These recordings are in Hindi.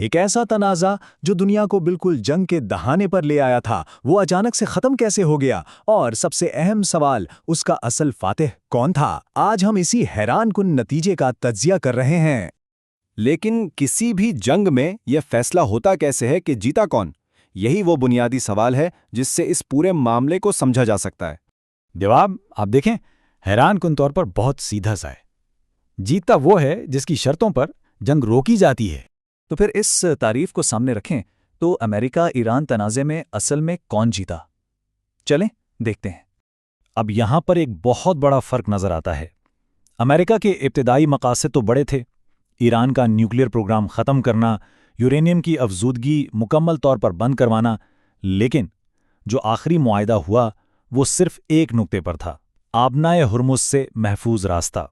एक ऐसा तनाज़ा जो दुनिया को बिल्कुल जंग के दहाने पर ले आया था, वो अचानक से ख़त्म कैसे हो गया? और सबसे अहम सवाल, उसका असल फातिह कौन था? आज हम इसी हैरानकुन नतीजे का तज्जिया कर रहे हैं। लेकिन किसी भी जंग में यह फैसला होता कैसे है कि जीता कौन? यही वो बुनियादी सवाल है जिससे इस पूरे मामले को समझा जा सकता है। जवाब आप देखें, हैरानकुन तौर पर बहुत सीधा सा है। जीतता वो है जिसकी शर्तों पर जंग रोकी जाती है। तो फिर इस तारीफ को सामने रखें तो अमेरिका ईरान तनाज़े में असल में कौन जीता? चलें देखते हैं। अब यहां पर एक बहुत बड़ा फर्क नजर आता है। अमेरिका के इब्तिदाई मकासद तो बड़े थे, ईरान का न्यूक्लियर प्रोग्राम ख़त्म करना, यूरेनियम की अफजूदगी मुकम्मल तौर पर बंद करवाना, लेकिन जो आखिरी मुआहदा हुआ वो सिर्फ एक नुक्ते पर था, आबनाए हुर्मुज़ से महफूज रास्ता।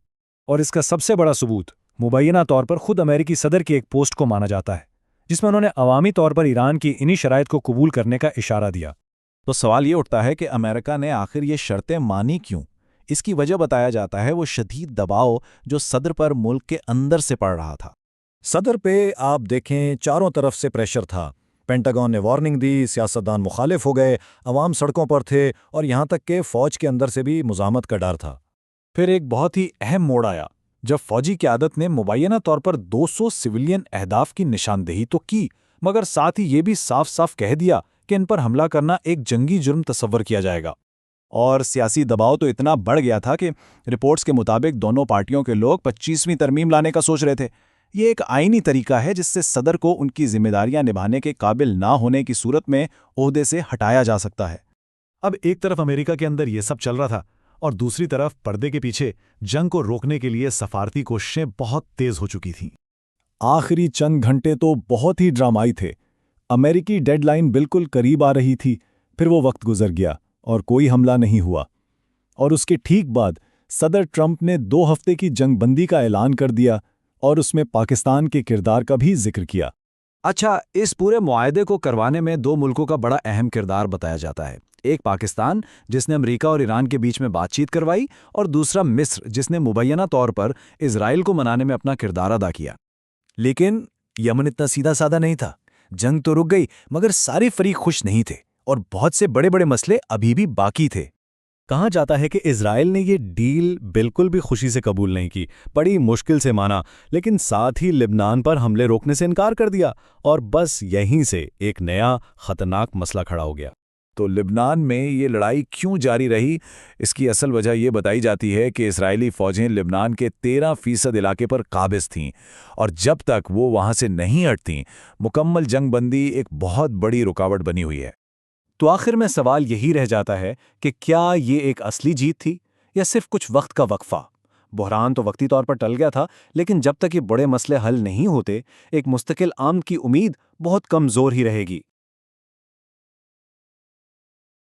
और इसका सबसे बड़ा सबूत मुबैना तौर पर खुद अमेरिकी सदर की एक पोस्ट को माना जाता है, जिसमें उन्होंने अवामी तौर पर ईरान की इन्हीं शराइत को कबूल करने का इशारा दिया। तो सवाल ये उठता है कि अमेरिका ने आखिर ये शर्तें मानी क्यों? इसकी वजह बताया जाता है वो शदीद दबाव जो सदर पर मुल्क के अंदर से पड़ रहा था। सदर पे आप देखें, चारों तरफ से प्रेशर था। पेंटागन ने वार्निंग दी, सियासतदान मुखालिफ हो गए, अवाम सड़कों पर थे और यहाँ तक कि फ़ौज के अंदर से भी मुज़ाहमत का डर था। फिर एक बहुत ही अहम मोड़ आया जब फौजी क़यादत ने मुबैना तौर पर 200 सिविलियन अहदाफ की निशानदेही तो की, मगर साथ ही ये भी साफ साफ कह दिया कि इन पर हमला करना एक जंगी जुर्म तस्वर किया जाएगा। और सियासी दबाव तो इतना बढ़ गया था कि रिपोर्ट्स के मुताबिक दोनों पार्टियों के लोग 25वीं तरमीम लाने का सोच रहे थे। ये एक आईनी तरीका है जिससे सदर को उनकी जिम्मेदारियां निभाने के काबिल ना होने की सूरत में ओहदे से हटाया जा सकता है। अब एक तरफ अमेरिका के अंदर ये सब चल रहा था और दूसरी तरफ पर्दे के पीछे जंग को रोकने के लिए सफारती कोशिशें बहुत तेज हो चुकी थीं। आखिरी चंद घंटे तो बहुत ही ड्रामाई थे। अमेरिकी डेडलाइन बिल्कुल करीब आ रही थी, फिर वो वक्त गुजर गया और कोई हमला नहीं हुआ। और उसके ठीक बाद सदर ट्रंप ने 2 हफ्ते की जंगबंदी का ऐलान कर दिया और उसमें पाकिस्तान के किरदार का भी जिक्र किया। अच्छा, इस पूरे मुआहदे को करवाने में 2 मुल्कों का बड़ा अहम किरदार बताया जाता है। एक पाकिस्तान, जिसने अमेरिका और ईरान के बीच में बातचीत करवाई, और दूसरा मिस्र, जिसने मुबैना तौर पर इजराइल को मनाने में अपना किरदार अदा किया। लेकिन यमन इतना सीधा साधा नहीं था। जंग तो रुक गई, मगर सारे फरीक खुश नहीं थे और बहुत से बड़े बड़े मसले अभी भी बाकी थे। कहा जाता है कि इजराइल ने ये डील बिल्कुल भी खुशी से कबूल नहीं की, बड़ी मुश्किल से माना, लेकिन साथ ही लिबनान पर हमले रोकने से इनकार कर दिया और बस यहीं से एक नया खतरनाक मसला खड़ा हो गया। तो लिबनान में ये लड़ाई क्यों जारी रही? इसकी असल वजह ये बताई जाती है कि इस्राएली फ़ौजें लिबनान के 13% इलाके पर काबिज़ थीं और जब तक वो वहाँ से नहीं हटतीं, मुकम्मल जंगबंदी एक बहुत बड़ी रुकावट बनी हुई है। तो आखिर में सवाल यही रह जाता है कि क्या ये एक असली जीत थी या सिर्फ कुछ वक्त का वक्फा? बहरान तो वक्ती तौर पर टल गया था, लेकिन जब तक ये बड़े मसले हल नहीं होते, एक मुस्तकिल आम की उम्मीद बहुत कमज़ोर ही रहेगी।